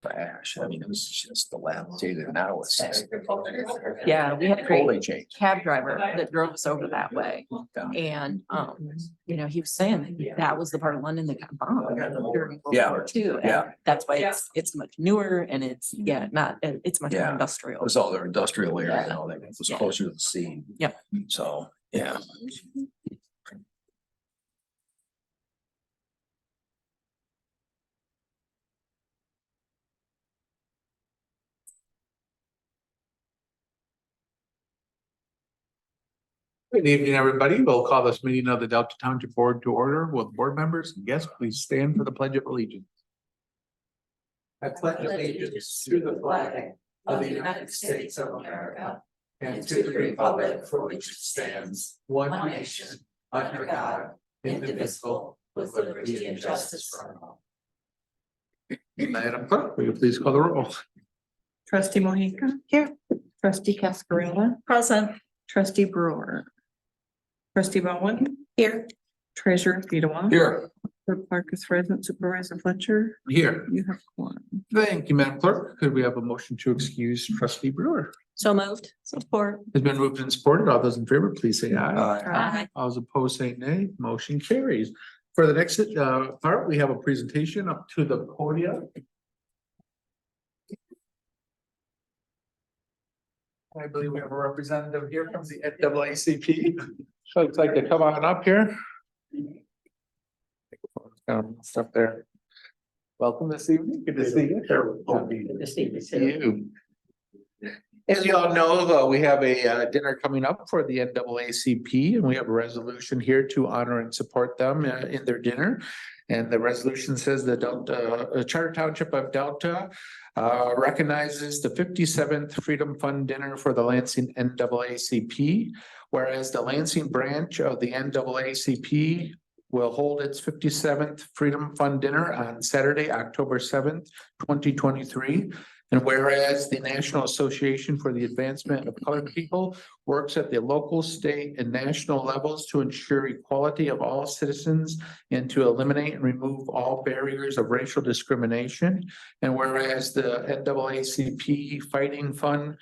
trash. I mean, it was just dilapidated. Now it's just Yeah, we had a totally great changed. cab driver that drove us over that way. And, you know, he was saying that that was the part of London that got bombed during World Yeah, War II. And yeah. that's why it's much newer and it's, it's much more Yeah. It industrial. was all their industrial area and Yeah. all that. It was Yeah. closer to the sea. Yep. So, yeah. Good evening, everybody. We'll call this meeting of the Delta Township Board to order. Will the board members and guests please stand for the Pledge of Allegiance? I pledge allegiance to the flag of the United States of America and to the republic for which it stands, one nation, under God, indivisible, with liberty and justice for all. Madam Clerk, will you please call the roll? Trustee Mohica. Here. Trustee Cascarilla. Present. Trustee Brewer. Trustee Bowen. Here. Treasurer Theodore. Here. Clerk Clark is present. Supervisor Fletcher. Here. You have one. Thank you, Madam Clerk. Could we have a motion to excuse Trustee Brewer? So moved. Support. Has been moved and supported. All those in favor, please say aye. Aye. All those opposed say nay. Motion carries. For the next part, we have a presentation up to the podium. I believe we have a representative here from the NAACP. Folks like to come on up here. Stuff there. Welcome this evening. Good to see you. Good to see You. As you all know, we have a dinner coming up for the NAACP, and we have a resolution here to honor and support them in their dinner. And the resolution says the Charter Township of Delta recognizes the 57th Freedom Fund dinner for the Lansing NAACP, whereas the Lansing branch of the NAACP will hold its 57th Freedom Fund dinner on Saturday, October 7th, 2023. And whereas the National Association for the Advancement of Colored People works at the local, state, and national levels to ensure equality of all citizens and to eliminate and remove all barriers of racial discrimination. And whereas the NAACP Fighting Fund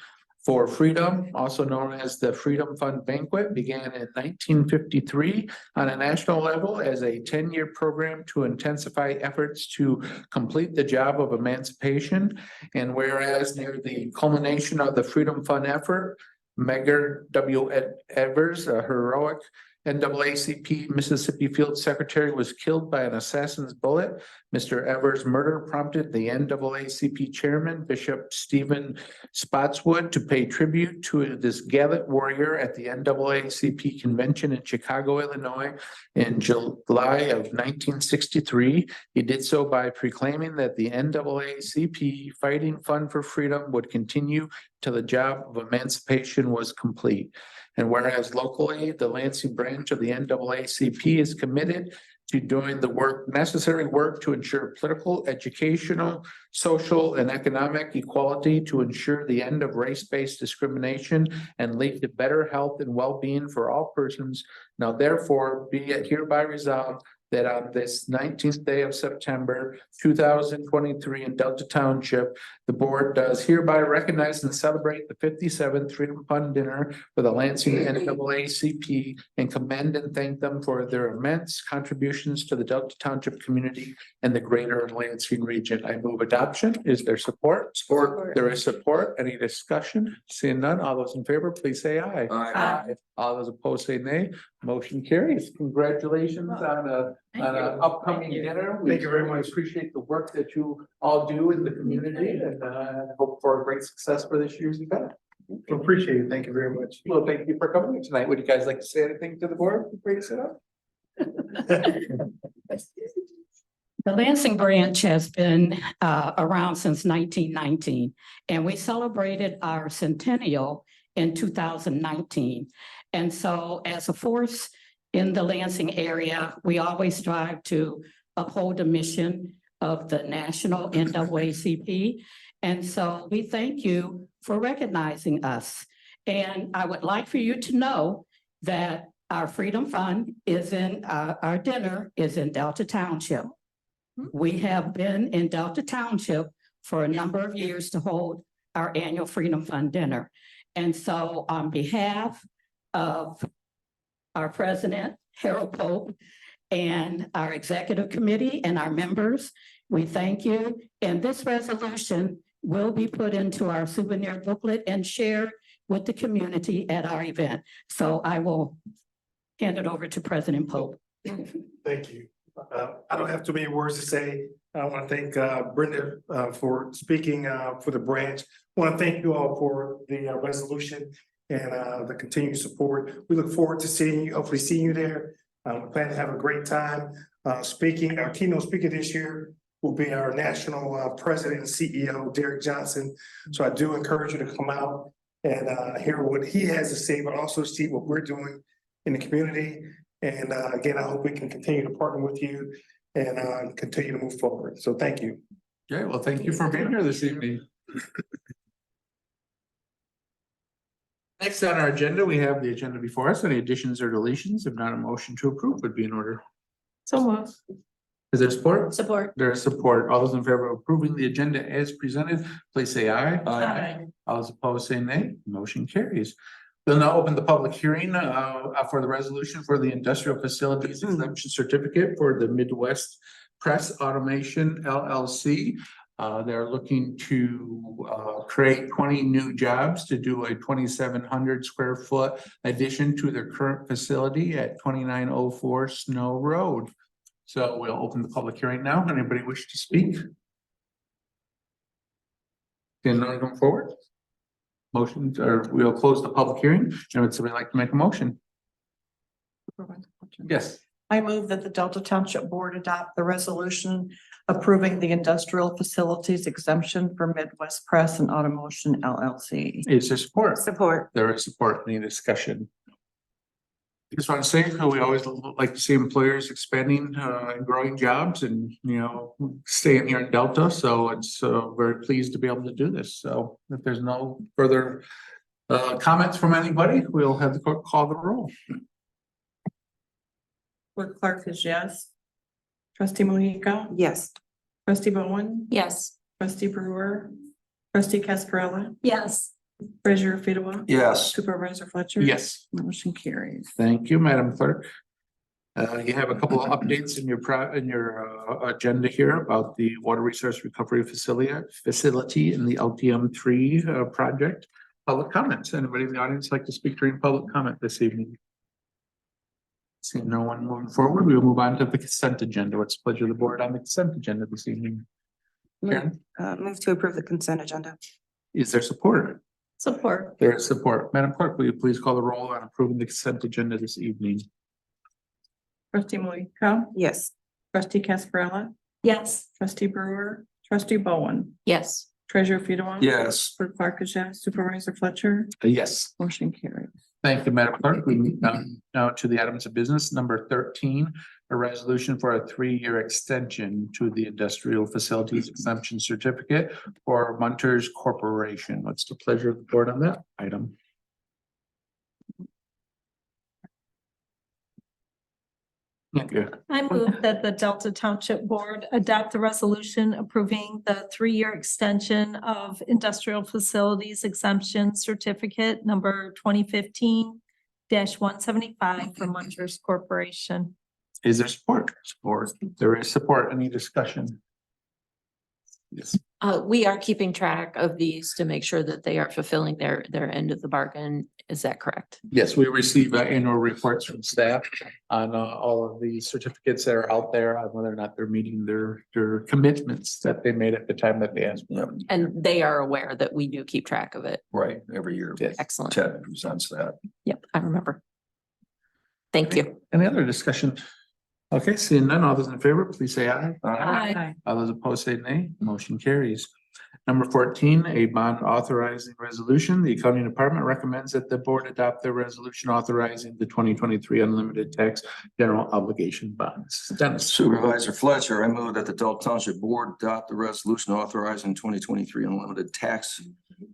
for Freedom, also known as the Freedom Fund Banquet, began in 1953 on a national level as a 10-year program to intensify efforts to complete the job of emancipation. And whereas near the culmination of the Freedom Fund effort, Medgar W. Evers, a heroic NAACP Mississippi Field Secretary, was killed by an assassin's bullet. Mr. Evers' murder prompted the NAACP Chairman, Bishop Stephen Spotswood, to pay tribute to this gallant warrior at the NAACP convention in Chicago, Illinois, in July of 1963. He did so by proclaiming that the NAACP Fighting Fund for Freedom would continue till the job of emancipation was complete. And whereas locally, the Lansing branch of the NAACP is committed to doing the necessary work to ensure political, educational, social, and economic equality, to ensure the end of race-based discrimination and lead to better health and well-being for all persons. Now therefore be it hereby resolved that on this 19th day of September 2023 in Delta Township, the board does hereby recognize and celebrate the 57th Freedom Fund dinner for the Lansing NAACP and commend and thank them for their immense contributions to the Delta Township community and the greater Lansing region. I move adoption. Is there support? Support. There is support. Any discussion? Seeing none, all those in favor, please say aye. Aye. All those opposed say nay. Motion carries. Congratulations on an upcoming dinner. Thank you very much. Appreciate the work that you all do in the community, and hope for a great success for this year's event. Appreciate it. Thank you very much. Well, thank you for coming tonight. Would you guys like to say anything to the board before you sit up? The Lansing branch has been around since 1919, and we celebrated our centennial in 2019. And so as a force in the Lansing area, we always strive to uphold the mission of the national NAACP. And so we thank you for recognizing us. And I would like for you to know that our Freedom Fund is in, our dinner is in Delta Township. We have been in Delta Township for a number of years to hold our annual Freedom Fund dinner. And so on behalf of our president, Harold Pope, and our executive committee and our members, we thank you. And this resolution will be put into our souvenir booklet and shared with the community at our event. So I will hand it over to President Pope. Thank you. I don't have too many words to say. I want to thank Brenda for speaking for the branch. I want to thank you all for the resolution and the continued support. We look forward to seeing you, hopefully seeing you there. We plan to have a great time speaking. Our keynote speaker this year will be our national president and CEO, Derek Johnson. So I do encourage you to come out and hear what he has to say, but also see what we're doing in the community. And again, I hope we can continue to partner with you and continue to move forward. So thank you. Okay, well, thank you for being here this evening. Next on our agenda, we have the agenda before us. Any additions or deletions? If not, a motion to approve would be in order. So moved. Is there support? Support. There is support. All those in favor of approving the agenda as presented, please say aye. Aye. All those opposed say nay. Motion carries. We'll now open the public hearing for the resolution for the industrial facilities exemption certificate for the Midwest Press Automation LLC. They're looking to create 20 new jobs to do a 2,700 square foot addition to their current facility at 2904 Snow Road. So we'll open the public hearing now. Anybody wish to speak? Can none come forward? Motions, or we'll close the public hearing. And would somebody like to make a motion? Yes. I move that the Delta Township Board adopt the resolution approving the industrial facilities exemption for Midwest Press and Automotion LLC. Is there support? Support. There is support. Any discussion? Just want to say, we always like to see employers expanding and growing jobs and, staying here in Delta. So it's very pleased to be able to do this. So if there's no further comments from anybody, we'll have the clerk call the roll. Clerk Clark is yes. Trustee Mohica. Yes. Trustee Bowen. Yes. Trustee Brewer. Trustee Cascarella. Yes. Treasurer Fidowa. Yes. Supervisor Fletcher. Yes. Motion carries. Thank you, Madam Clerk. You have a couple of updates in your agenda here about the water resource recovery facility in the LTM3 project. Public comments. Anybody in the audience like to speak during public comment this evening? Seeing no one moving forward, we will move on to the consent agenda. What's the pleasure of the board on the consent agenda this evening? Karen? Move to approve the consent agenda. Is there support? Support. There is support. Madam Clerk, will you please call the roll on approving the consent agenda this evening? Trustee Mohica. Yes. Trustee Cascarella. Yes. Trustee Brewer. Trustee Bowen. Yes. Treasurer Fidowa. Yes. Clerk Clark is yes. Supervisor Fletcher. Yes. Motion carries. Thank you, Madam Clerk. We move now to the items of business. Number 13, a resolution for a 3-year extension to the industrial facilities exemption certificate for Munters Corporation. What's the pleasure of the board on that item? Thank you. I move that the Delta Township Board adopt the resolution approving the 3-year extension of industrial facilities exemption certificate number 2015-175 for Munters Corporation. Is there support? Support. There is support. Any discussion? Yes. We are keeping track of these to make sure that they are fulfilling their end of the bargain. Is that correct? Yes, we receive annual reports from staff on all of the certificates that are out there on whether or not they're meeting their commitments that they made at the time that they asked. Yep. And they are aware that we do keep track of it. Right. Every year. Yes. Excellent. Ted presents that. Yep, I remember. Thank you. Any other discussion? Okay, seeing none, all those in favor, please say aye. Aye. All those opposed say nay. Motion carries. Number 14, a bond authorizing resolution. The accounting department recommends that the board adopt the resolution authorizing the 2023 unlimited tax general obligation bonds. Dennis. Supervisor Fletcher, I move that the Delta Township Board adopt the resolution authorizing 2023 unlimited tax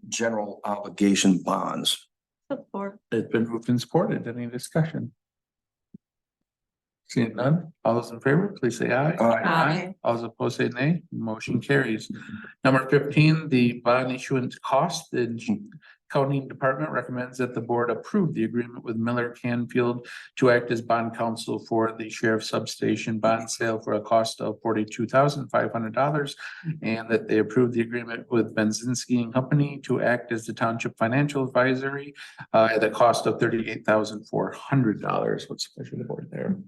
general obligation bonds. Support. It's been moved and supported. Any discussion? Seeing none, all those in favor, please say aye. Aye. All those opposed say nay. Motion carries. Number 15, the bond issuance cost. The accounting department recommends that the board approve the agreement with Miller Canfield to act as bond counsel for the sheriff's substation bond sale for a cost of $42,500, and that they approve the agreement with Benzinski and Company to act as the township financial advisory at a cost of $38,400. What's the pleasure of the board there?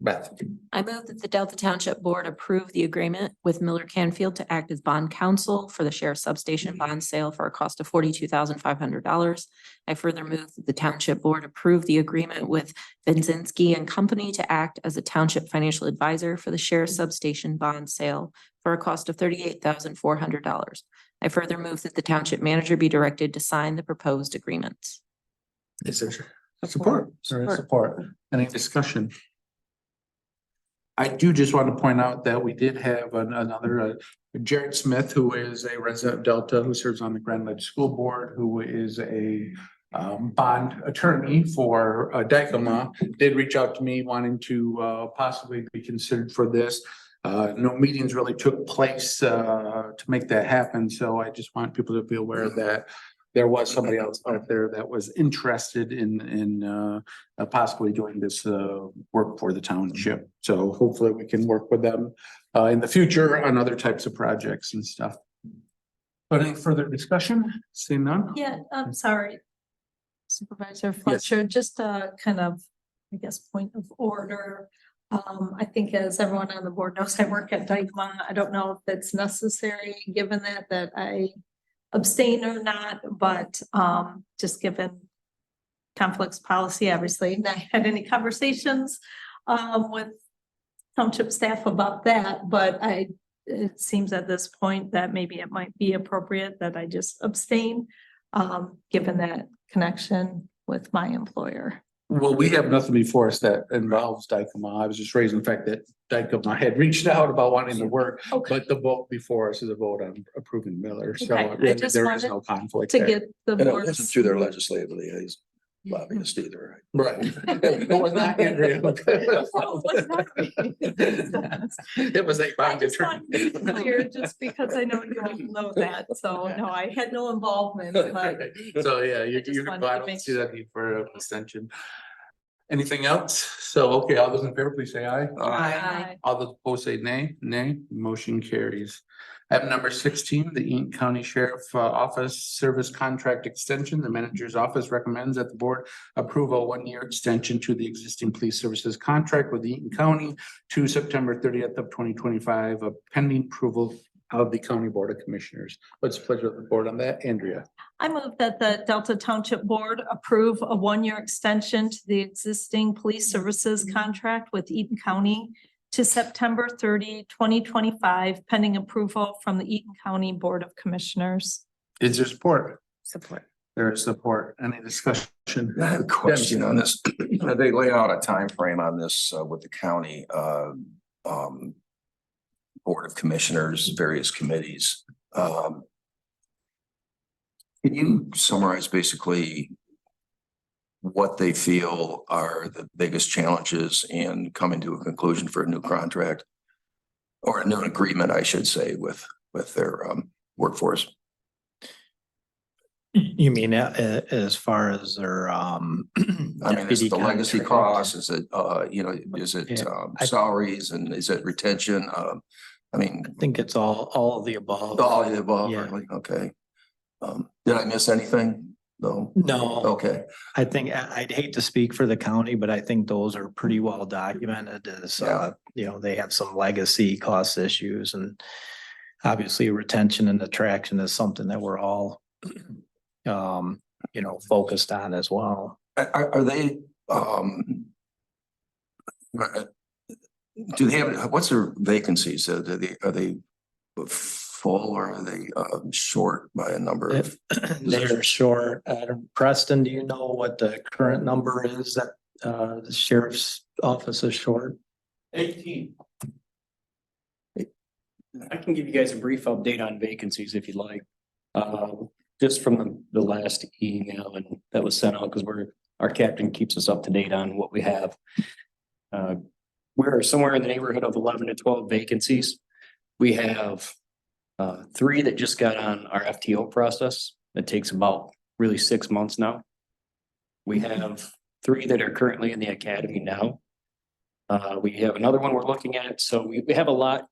Beth. I move that the Delta Township Board approve the agreement with Miller Canfield to act as bond counsel for the sheriff's substation bond sale for a cost of $42,500. I further move that the Township Board approve the agreement with Benzinski and Company to act as a township financial advisor for the sheriff's substation bond sale for a cost of $38,400. I further move that the township manager be directed to sign the proposed agreements. Is there support? There is support. Any discussion? I do just want to point out that we did have another Jared Smith, who is a resident of Delta, who serves on the Grand Ledge School Board, who is a bond attorney for Dykema, did reach out to me wanting to possibly be considered for this. No meetings really took place to make that happen, so I just want people to be aware that there was somebody else out there that was interested in possibly doing this work for the township. So hopefully we can work with them in the future on other types of projects and stuff. But any further discussion? Seeing none? Yeah, I'm sorry. Supervisor Fletcher, just a kind of, I guess, point of order. I think as everyone on the board knows, I work at Dykema. I don't know if it's necessary, given that I abstain or not, but just given conflicts policy, obviously, not had any conversations with township staff about that, but it seems at this point that maybe it might be appropriate that I just abstain, given that connection with my employer. Well, we have nothing before us that involves Dykema. I was just raising the fact that Dykema had reached out about wanting to work, Okay. but the vote before us is a vote on approving Miller. So Okay, I really, just there is wanted no conflict To there. get the And it board. wasn't through their legislative liaison lobbyist either. Right. It was not Andrea. It was a I bond just want to be attorney. clear, just because I know you all know that, so no, I had no involvement, but So, yeah, I just you're, wanted I to don't make see that need for an extension. Anything else? So, okay, all those in favor, please say aye. Aye. All those opposed say nay. Nay, motion carries. Item number 16, the Eaton County Sheriff Office Service Contract Extension. The Manager's Office recommends that the board approve a 1-year extension to the existing police services contract with Eaton County to September 30th of 2025, pending approval of the County Board of Commissioners. What's the pleasure of the board on that, Andrea? I move that the Delta Township Board approve a 1-year extension to the existing police services contract with Eaton County to September 30, 2025, pending approval from the Eaton County Board of Commissioners. Is there support? Support. There is support. Any discussion? I have a question on this. They lay out a time frame on this with the county Board of Commissioners, various committees. Can you summarize basically what they feel are the biggest challenges in coming to a conclusion for a new contract or a new agreement, I should say, with their workforce? You mean as far as their I mean, is it the legacy costs? Is it is it salaries, and is it retention? I mean, I think it's all of the above. all of the above, Yeah. really? Okay. Did I miss anything? No. No, Okay. I think I'd hate to speak for the county, but I think those are pretty well documented as, they have some legacy cost issues, and obviously retention and attraction is something that we're all focused on as well. Are they, do they have, what's their vacancies? Are they full, or are they short by a number of? They're short. Preston, do you know what the current number is that the sheriff's office is short? 18. I can give you guys a brief update on vacancies if you'd like. Just from the last email and that was sent out, because our captain keeps us up to date on what we have. we're somewhere in the neighborhood of 11 to 12 vacancies. We have 3 that just got on our FTO process. It takes about really 6 months now. We have 3 that are currently in the academy now. We have another one we're looking at. So we have a lot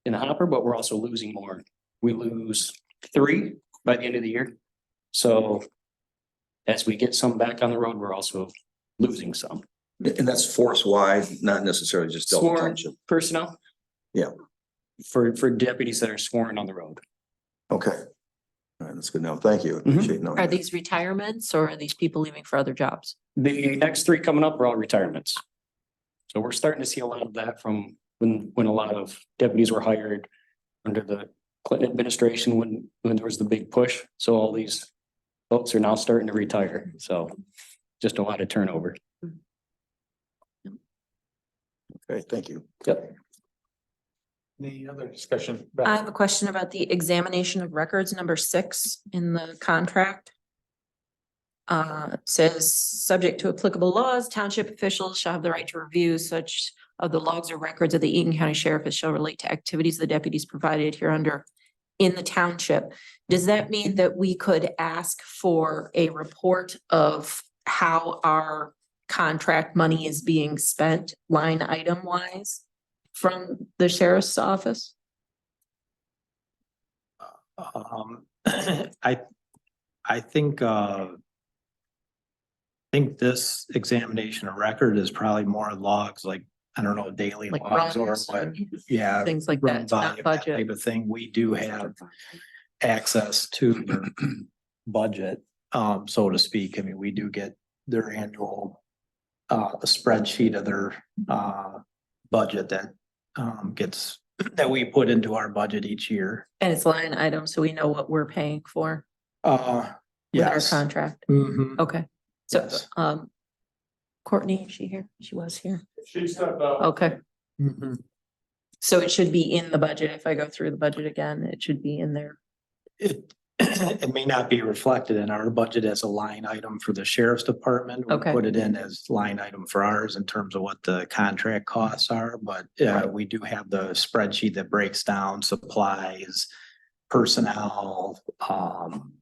in the hopper, but we're also losing more. We lose 3 by the end of the year. So as we get some back on the road, we're also losing some. And that's force wide, not necessarily just Delta Sworn Township. personnel. Yeah. For deputies that are sworn on the road. Okay. All right, that's good to know. Thank you. Appreciate knowing Are that. these retirements or are these people leaving for other jobs? The next 3 coming up are all retirements. So we're starting to see a lot of that from when a lot of deputies were hired under the Clinton administration when there was the big push. So all these folks are now starting to retire. So just a lot of turnover. Okay, thank you. Yep. Any other discussion? I have a question about the examination of records, number 6 in the contract. It says, subject to applicable laws, township officials shall have the right to review such of the logs or records of the Eaton County Sheriff as shall relate to activities the deputies provided hereunder in the township. Does that mean that we could ask for a report of how our contract money is being spent line item wise from the sheriff's office? I think this examination of record is probably more logs, like, I don't know, daily Like logs or runs what, and yeah. things like run that, it's not volume, that budget. Type of thing. We do have access to their budget, so to speak. I mean, we do get their annual a spreadsheet of their budget that gets that we put into our budget each year. And it's line item, so we know what we're paying for with our Yes. contract. Mhm. Okay, so, Yes. Courtney, is she here? She was here. She stepped out. Okay, Mhm. so it should be in the budget. If I go through the budget again, it should be in there. It, it may not be reflected in our budget as a line item for the sheriff's department. We Okay. put it in as line item for ours in terms of what the contract costs are, but we do have the spreadsheet that breaks down supplies, personnel,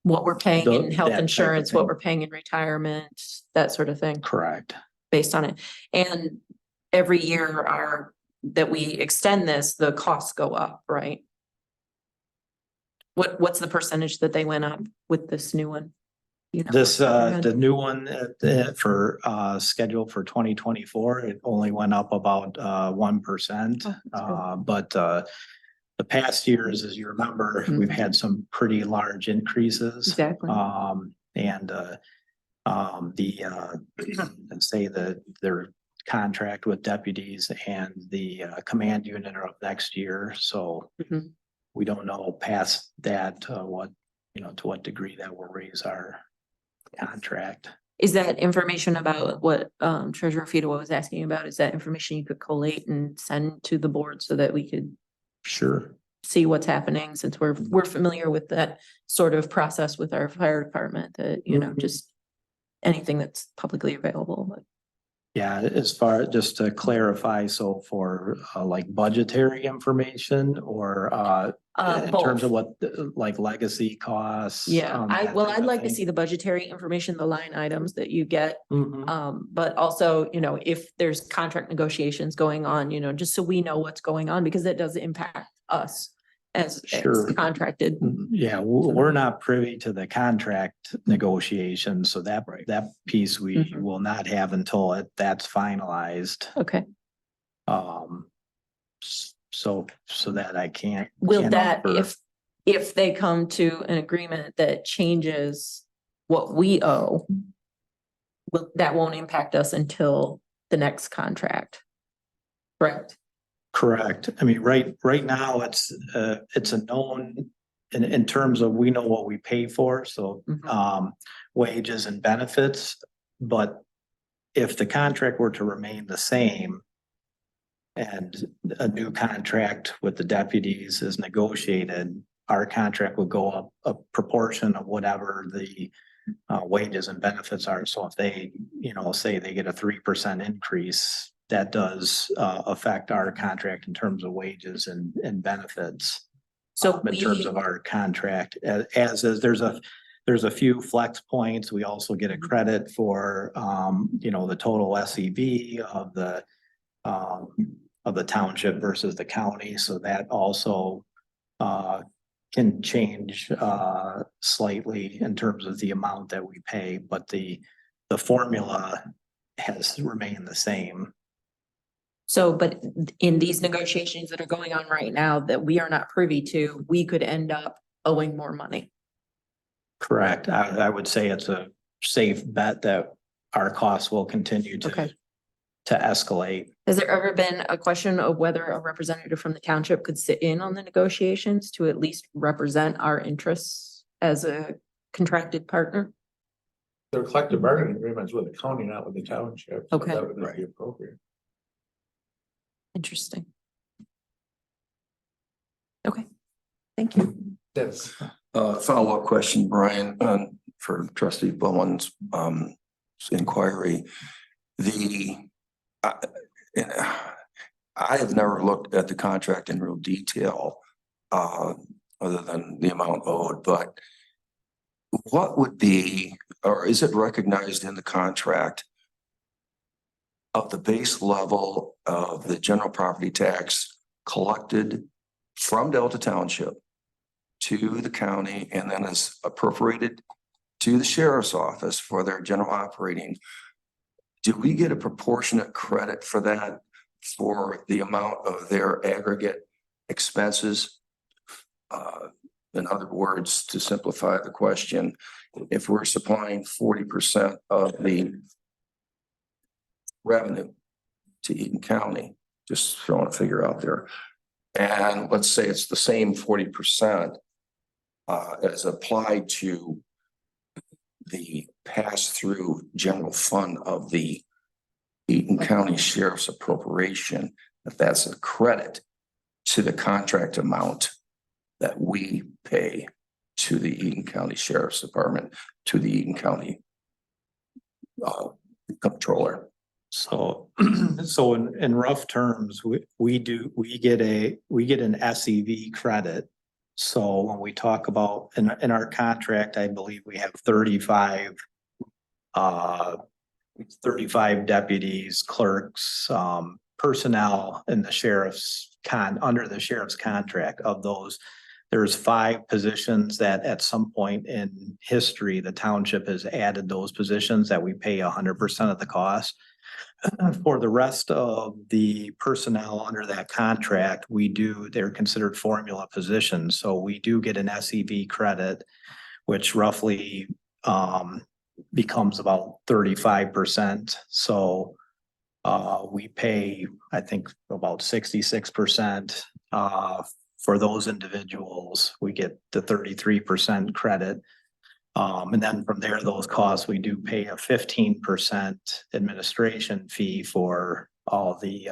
What we're paying in that health type of insurance, thing. what we're paying in retirement, that sort of thing, correct. based on it. And every year that we extend this, the costs go up, right? What's the percentage that they went up with this new one? You know, This, off the top of your head? the new one for scheduled for 2024, it only went up about 1%. Oh, that's good. But the past years, as you remember, we've had some pretty large increases. Exactly. And let's say their contract with deputies and the command unit are up next year, so Mhm. we don't know past that to what degree that will raise our contract. Is that information about what Treasurer Fito was asking about? Is that information you could collate and send to the board so that we could Sure. see what's happening, since we're familiar with that sort of process with our fire department, that, Mhm. just anything that's publicly available, but. Yeah, as far, just to clarify, so for like budgetary information or in terms of what like legacy costs? Yeah, that well, type I'd of like to thing? see the budgetary information, the line items that you get. Mhm. But also, if there's contract negotiations going on, just so we know what's going on, because that does impact us as Sure. contracted. Yeah, we're not privy to the contract negotiations, so that piece we Mhm. will not have until that's finalized. Okay, So that I can't. will can't that, offer- if they come to an agreement that changes what we owe, that won't impact us until the next contract, correct? Correct. I mean, right now, it's a known, in terms of, we know what we pay for, so Mhm. wages and benefits. But if the contract were to remain the same and a new contract with the deputies is negotiated, our contract would go up a proportion of whatever the wages and benefits are. So if they, say they get a 3% increase, that does affect our contract in terms of wages and benefits. So In terms of our contract, as is, there's a few flex points. We also get a credit for, the total SEV of the township versus the county. So that also can change slightly in terms of the amount that we pay, but the formula has remained the same. So, but in these negotiations that are going on right now that we are not privy to, we could end up owing more money. Correct. I would say it's a safe bet that our costs will continue Okay. to escalate. Has there ever been a question of whether a representative from the township could sit in on the negotiations to at least represent our interests as a contracted partner? Their collective bargaining agreements with the county, not with the township. So Okay. that would not be appropriate. Interesting. Okay, thank you. Yes. Follow-up question, Brian, for trustee Bowen's, inquiry. I have never looked at the contract in real detail, other than the amount owed, but what would be, or is it recognized in the contract of the base level of the general property tax collected from Delta Township to the county and then is appropriated to the sheriff's office for their general operating? Do we get a proportionate credit for that, for the amount of their aggregate expenses? In other words, to simplify the question, if we're supplying 40% of the revenue to Eaton County, just throwing a figure out there, and let's say it's the same 40% as applied to the pass-through general fund of the Eaton County Sheriff's appropriation, if that's a credit to the contract amount that we pay to the Eaton County Sheriff's Department, to the Eaton County Controller. So, so in rough terms, we get an SEV credit. So when we talk about in our contract, I believe we have 35 deputies, clerks, personnel in the under the sheriff's contract. Of those, there's 5 positions that at some point in history, the township has added those positions that we pay 100% of the cost. For the rest of the personnel under that contract, they're considered formula positions. So we do get an SEV credit, which roughly becomes about 35%. So we pay, I think, about 66% for those individuals. We get the 33% credit. And then from there, those costs, we do pay a 15% administration fee for all the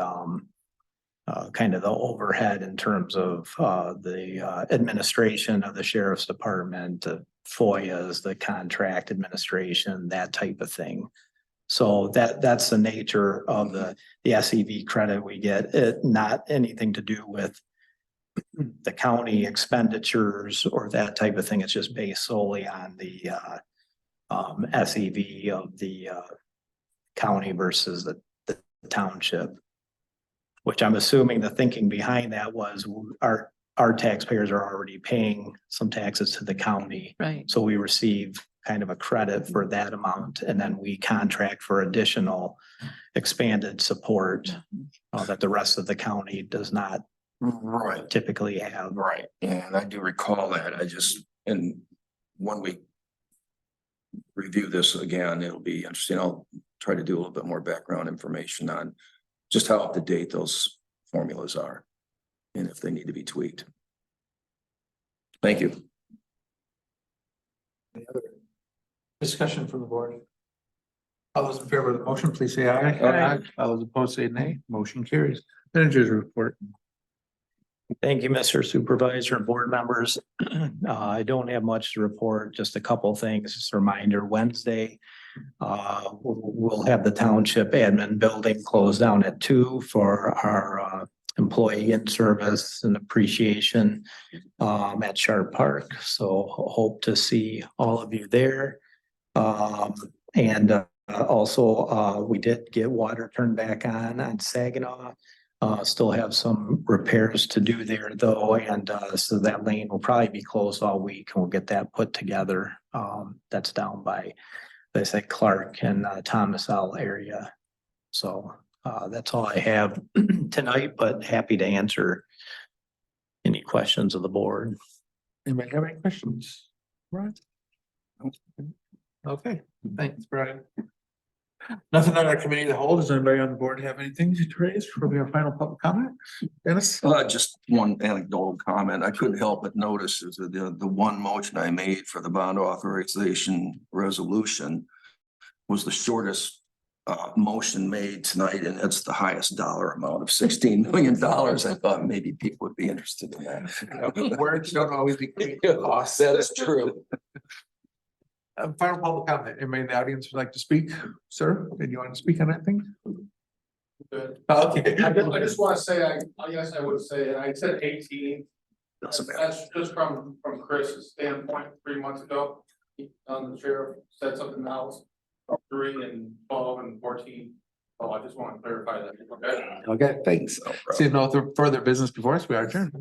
kind of the overhead in terms of the administration of the sheriff's department, the FOIAs, the contract administration, that type of thing. So that's the nature of the SEV credit we get. Not anything to do with the county expenditures or that type of thing. It's just based solely on the SEV of the county versus the township, which I'm assuming the thinking behind that was our taxpayers are already paying some taxes to the county. Right. So we receive kind of a credit for that amount, and then we contract for additional expanded support that the rest of the county does not Right. typically have. Right. And I do recall that. And when we review this again, it'll be interesting. I'll try to do a little bit more background information on just how up to date those formulas are and if they need to be tweaked. Thank you. Any other discussion from the board? All those in favor of the motion, please say aye. Aye. All those opposed say nay. Motion carries. Managers report. Thank you, Mr. Supervisor and board members. I don't have much to report, just a couple things. Just a reminder, Wednesday, we'll have the township admin building closed down at 2 for our employee in service and appreciation at Sharp Park. So hope to see all of you there. And also, we did get water turned back on Saginaw. Still have some repairs to do there though, and so that lane will probably be closed all week and we'll get that put together. That's down by, they say Clark and Thomas L area. So that's all I have tonight, but happy to answer any questions of the board. Anybody have any questions? Right. Okay, thanks, Brian. Nothing on our committee to hold. Does anybody on the board have anything to raise before we have final public comment? Dennis? Just one anecdotal comment. I couldn't help but notice is that the one motion I made for the bond authorization resolution was the shortest motion made tonight, and it's the highest dollar amount of $16 million. I thought maybe people would be interested in that. Words don't always equate. That is true. Final public comment. Anybody in the audience would like to speak? Sir, did you want to speak on anything? Good. Okay. I just want to say, I guess I would say, and I said 18. Doesn't matter. That's just from Chris's standpoint 3 months ago. The sheriff said something else, 3 and 12 and 14. So I just want to clarify that. Okay. Okay, thanks. See no further business before us. We are adjourned.